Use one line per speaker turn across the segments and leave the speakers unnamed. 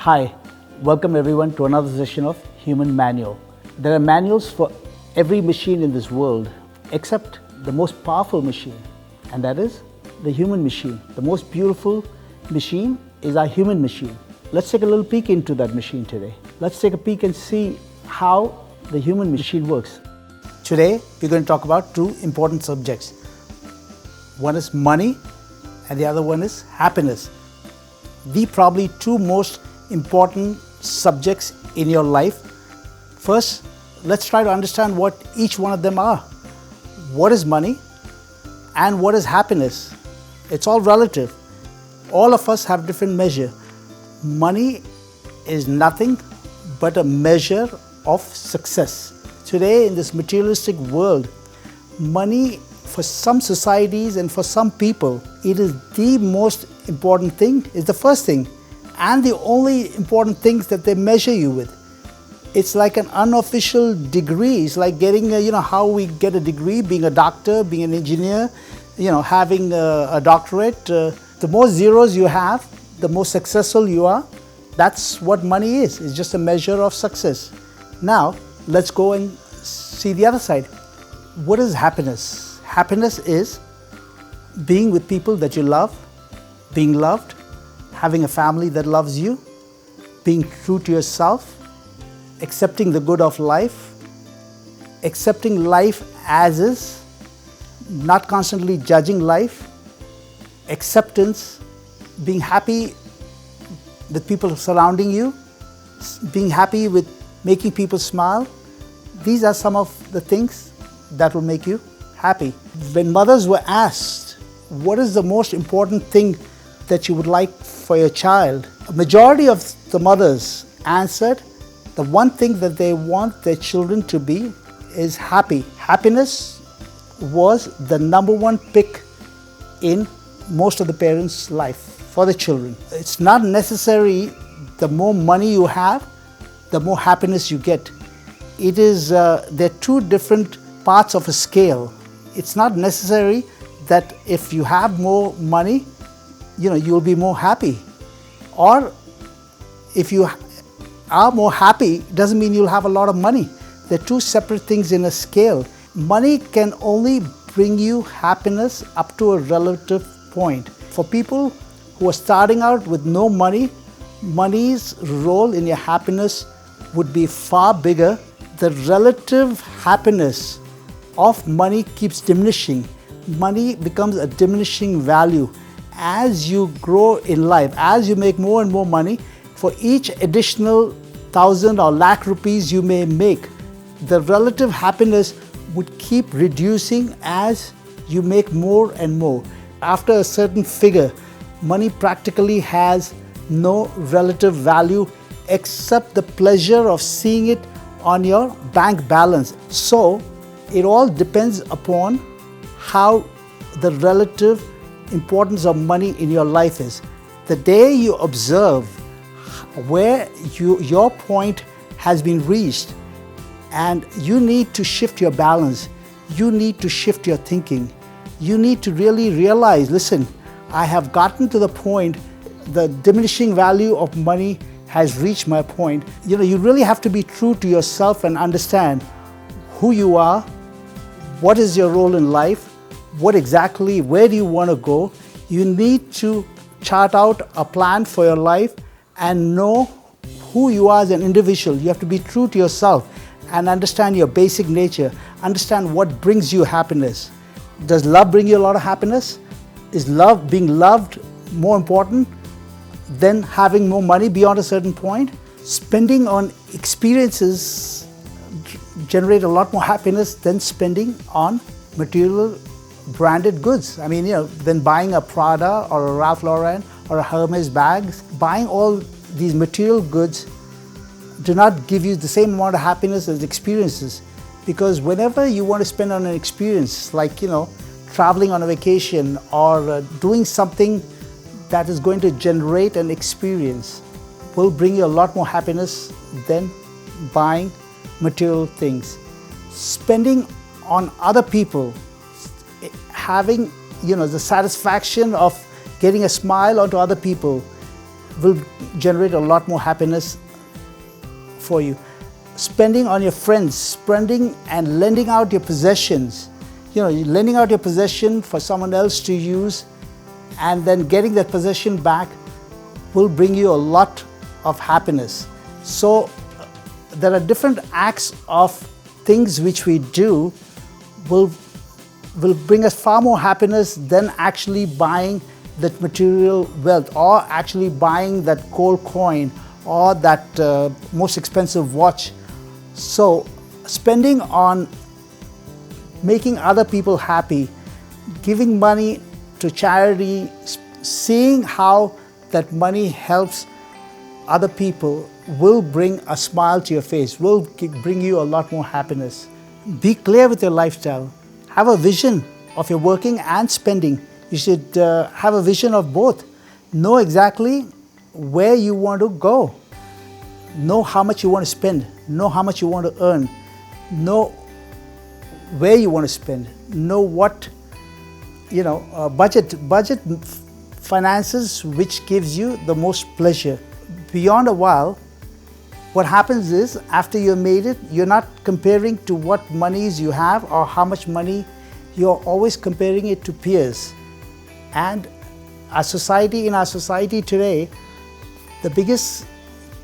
Hi, welcome everyone to another session of Human Manual. There are manuals for every machine in this world except the most powerful machine, and that is the human machine. The most beautiful machine is our human machine. Let's take a little peek into that machine today. Let's take a peek and see how the human machine works. Today, we're going to talk about two important subjects. One is money and the other one is happiness. The probably two most important subjects in your life. First, let's try to understand what each one of them are. What is money and what is happiness? It's all relative. All of us have different measure. Money is nothing but a measure of success. Today in this materialistic world, money for some societies and for some people, it is the most important thing, is the first thing and the only important things that they measure you with. It's like an unofficial degree. It's like getting, how we get a degree, being a doctor, being an engineer, having a doctorate. The more zeros you have, the more successful you are. That's what money is. It's just a measure of success. Now, let's go and see the other side. What is happiness? Happiness is being with people that you love, being loved, having a family that loves you, being true to yourself, accepting the good of life, accepting life as is, not constantly judging life, acceptance, being happy with people surrounding you, being happy with making people smile. These are some of the things that will make you happy. When mothers were asked, what is the most important thing that you would like for your child? A majority of the mothers answered the one thing that they want their children to be is happy. Happiness was the number one pick in most of the parents' life for the children. It's not necessary the more money you have, the more happiness you get. It is, they're two different parts of a scale. It's not necessary that if you have more money, you'll be more happy. Or if you are more happy, doesn't mean you'll have a lot of money. They're two separate things in a scale. Money can only bring you happiness up to a relative point. For people who are starting out with no money, money's role in your happiness would be far bigger. The relative happiness of money keeps diminishing. Money becomes a diminishing value. As you grow in life, as you make more and more money, for each additional 1,000 or lakh rupees you may make, the relative happiness would keep reducing as you make more and more. After a certain figure, money practically has no relative value except the pleasure of seeing it on your bank balance. So it all depends upon how the relative importance of money in your life is. The day you observe where your point has been reached and you need to shift your balance, you need to shift your thinking, you need to really realize, listen, I have gotten to the point, the diminishing value of money has reached my point. You really have to be true to yourself and understand who you are, what is your role in life, where do you want to go. You need to chart out a plan for your life and know who you are as an individual. You have to be true to yourself and understand your basic nature, understand what brings you happiness. Does love bring you a lot of happiness? Is being loved more important than having more money beyond a certain point? Spending on experiences generate a lot more happiness than spending on material branded goods. Than buying a Prada or a Ralph Lauren or a Hermes bags. Buying all these material goods do not give you the same amount of happiness as experiences, because whenever you want to spend on an experience, like traveling on a vacation or doing something that is going to generate an experience, will bring you a lot more happiness than buying material things. Spending on other people, having the satisfaction of getting a smile onto other people, will generate a lot more happiness for you. Spending on your friends, spending and lending out your possessions. You're lending out your possession for someone else to use, and then getting that possession back will bring you a lot of happiness. So there are different acts of things which we do will bring us far more happiness than actually buying that material wealth, or actually buying that gold coin, or that most expensive watch. So spending on making other people happy, giving money to charity, seeing how that money helps other people will bring a smile to your face, will bring you a lot more happiness. Be clear with your lifestyle. Have a vision of your working and spending. You should have a vision of both. Know exactly where you want to go. Know how much you want to spend. Know how much you want to earn. Know where you want to spend. Know what, budget finances which gives you the most pleasure. Beyond a while, what happens is, after you've made it, you're not comparing to what monies you have or how much money. You're always comparing it to peers. And in our society today, the biggest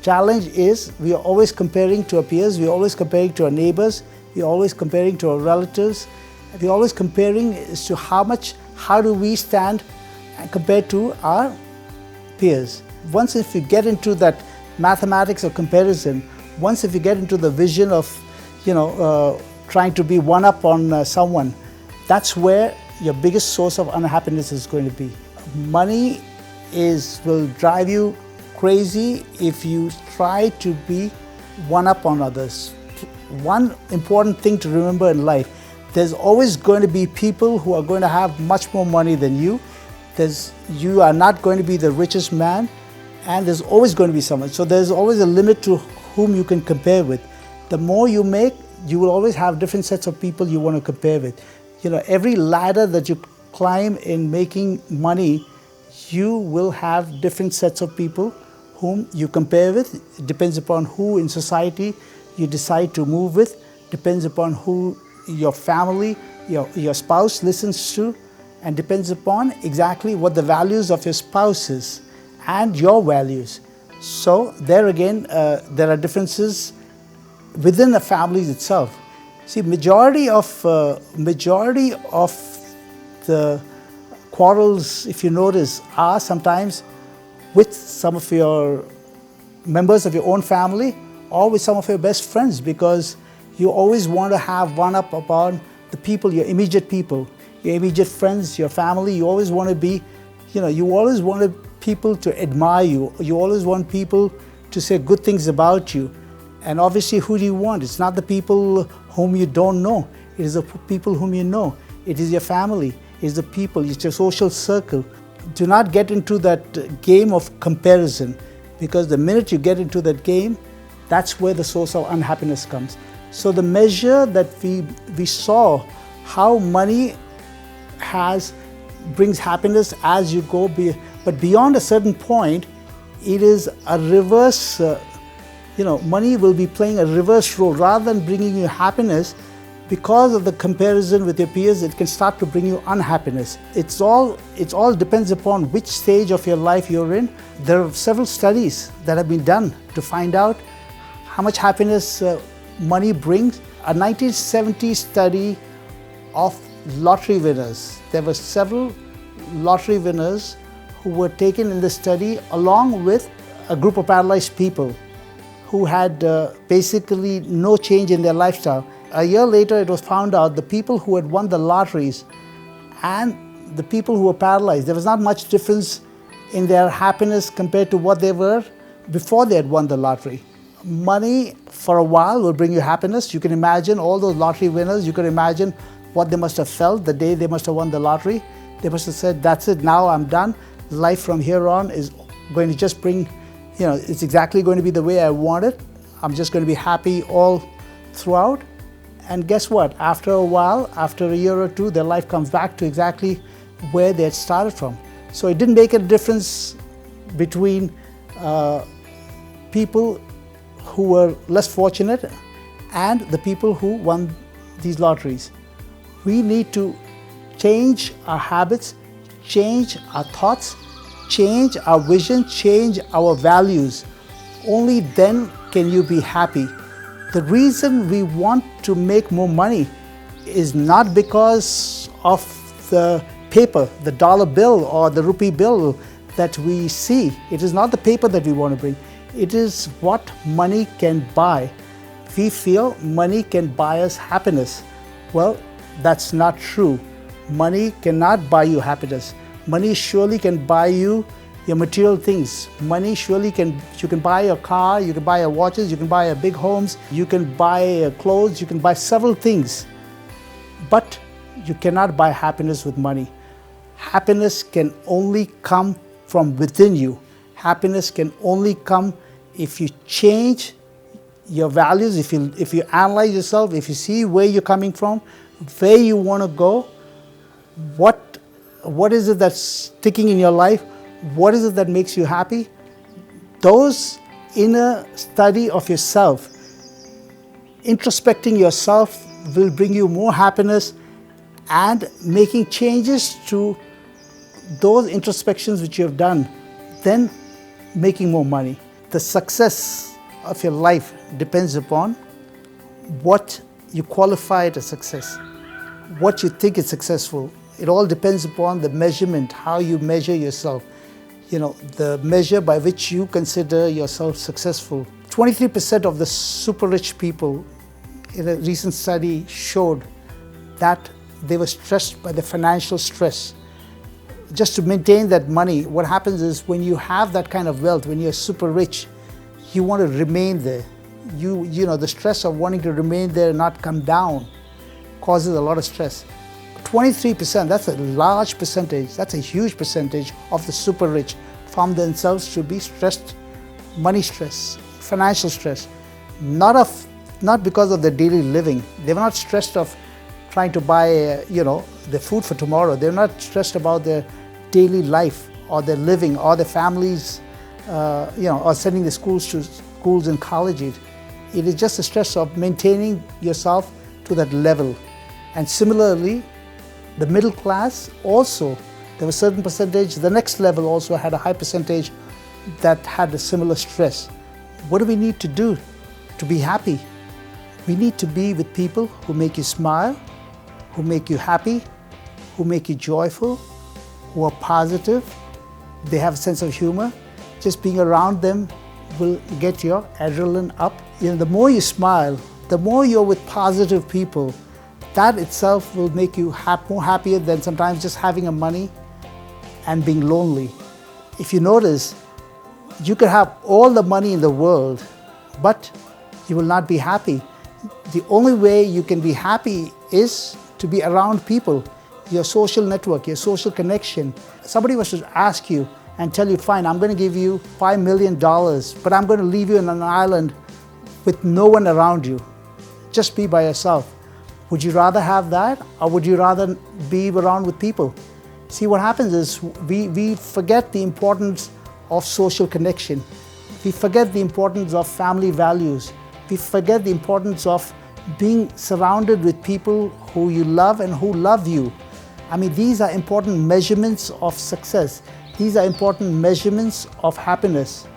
challenge is we are always comparing to our peers, we are always comparing to our neighbors, we are always comparing to our relatives, we are always comparing as to how do we stand compared to our peers. Once if you get into that mathematics of comparison, once if you get into the vision of, trying to be one up on someone, that's where your biggest source of unhappiness is going to be. Money will drive you crazy if you try to be one up on others. One important thing to remember in life, there's always going to be people who are going to have much more money than you. You are not going to be the richest man, and there's always going to be someone. So there's always a limit to whom you can compare with. The more you make, you will always have different sets of people you want to compare with. Every ladder that you climb in making money, you will have different sets of people whom you compare with. It depends upon who in society you decide to move with, depends upon who your family, your spouse listens to, and depends upon exactly what the values of your spouse is and your values. So there again, there are differences within the families itself. See, majority of the quarrels, if you notice, are sometimes with some of your members of your own family or with some of your best friends, because you always want to have one up upon the people, your immediate friends, your family. You always want to be, you always want people to admire you. You always want people to say good things about you. And obviously, who do you want? It's not the people whom you don't know. It is the people whom you know. It is your family. It is the people. It's your social circle. Do not get into that game of comparison, because the minute you get into that game, that's where the source of unhappiness comes. So the measure that we saw, how money brings happiness as you go, but beyond a certain point, it is a reverse. Money will be playing a reverse role. Rather than bringing you happiness, because of the comparison with your peers, it can start to bring you unhappiness. It all depends upon which stage of your life you're in. There are several studies that have been done to find out how much happiness money brings. A 1970 study of lottery winners. There were several lottery winners who were taken in the study along with a group of paralyzed people who had basically no change in their lifestyle. A year later, it was found out the people who had won the lotteries and the people who were paralyzed, there was not much difference in their happiness compared to what they were before they had won the lottery. Money for a while will bring you happiness. You can imagine all those lottery winners, you can imagine what they must have felt the day they must have won the lottery. They must have said, that's it, now I'm done. Life from here on is going to just bring, it's exactly going to be the way I want it. I'm just going to be happy all throughout. And guess what? After a while, after a year or two, their life comes back to exactly where they had started from. So it didn't make a difference between people who were less fortunate and the people who won these lotteries. We need to change our habits, change our thoughts, change our vision, change our values. Only then can you be happy. The reason we want to make more money is not because of the paper, the dollar bill or the rupee bill that we see. It is not the paper that we want to bring. It is what money can buy. We feel money can buy us happiness. Well, that's not true. Money cannot buy you happiness. Money surely can buy you your material things. Money surely you can buy a car, you can buy a watches, you can buy a big homes, you can buy clothes, you can buy several things. But you cannot buy happiness with money. Happiness can only come from within you. Happiness can only come if you change your values, if you analyze yourself, if you see where you're coming from, where you want to go, what is it that's sticking in your life, what is it that makes you happy. Those inner study of yourself, introspecting yourself will bring you more happiness, and making changes to those introspections which you have done, then making more money. The success of your life depends upon what you qualify as success, what you think is successful. It all depends upon the measurement, how you measure yourself. The measure by which you consider yourself successful. 23% of the super rich people in a recent study showed that they were stressed by the financial stress. Just to maintain that money, what happens is when you have that kind of wealth, when you're super rich, you want to remain there. The stress of wanting to remain there and not come down causes a lot of stress. 23%, that's a large percentage, that's a huge percentage of the super rich found themselves to be stressed, money stress, financial stress, not because of their daily living. They were not stressed of trying to buy, their food for tomorrow. They're not stressed about their daily life or their living or their families, or sending the schools to schools and colleges. It is just the stress of maintaining yourself to that level. And similarly, the middle class also, there was a certain percentage, the next level also had a high percentage that had a similar stress. What do we need to do to be happy? We need to be with people who make you smile, who make you happy, who make you joyful, who are positive, they have a sense of humor. Just being around them will get your adrenaline up. The more you smile, the more you're with positive people, that itself will make you more happier than sometimes just having a money and being lonely. If you notice, you could have all the money in the world, but you will not be happy. The only way you can be happy is to be around people, your social network, your social connection. Somebody was to ask you and tell you, fine, I'm going to give you $5 million, but I'm going to leave you on an island with no one around you. Just be by yourself. Would you rather have that, or would you rather be around with people? See, what happens is we forget the importance of social connection. We forget the importance of family values. We forget the importance of being surrounded with people who you love and who love you. These are important measurements of success. These are important measurements of happiness.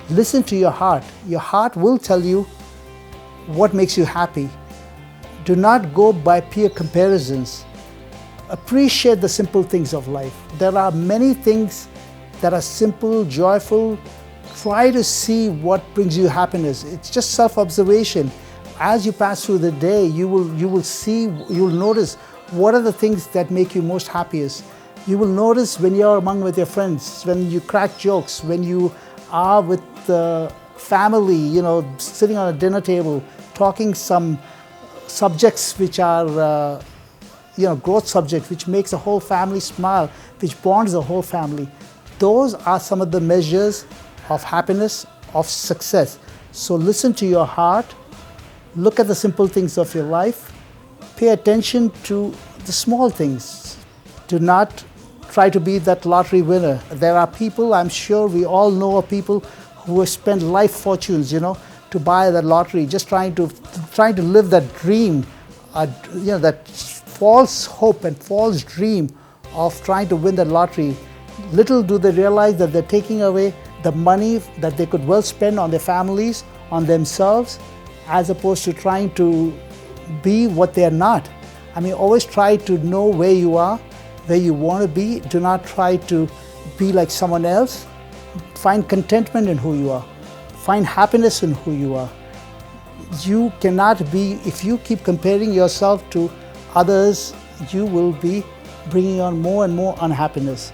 Listen to your heart. Your heart will tell you what makes you happy. Do not go by peer comparisons. Appreciate the simple things of life. There are many things that are simple, joyful. Try to see what brings you happiness. It's just self-observation. As you pass through the day, you will notice what are the things that make you most happiest. You will notice when you're with your friends, when you crack jokes, when you are with the family, sitting on a dinner table, talking some subjects which are, growth subjects, which makes the whole family smile, which bonds the whole family. Those are some of the measures of happiness, of success. So listen to your heart, look at the simple things of your life, pay attention to the small things. Do not try to be that lottery winner. There are people, I'm sure we all know of people who have spent life fortunes, to buy the lottery, just trying to live that dream, that false hope and false dream of trying to win the lottery. Little do they realize that they're taking away the money that they could well spend on their families, on themselves, as opposed to trying to be what they're not. I mean, always try to know where you are, where you want to be. Do not try to be like someone else. Find contentment in who you are. Find happiness in who you are. You cannot be, if you keep comparing yourself to others, you will be bringing on more and more unhappiness.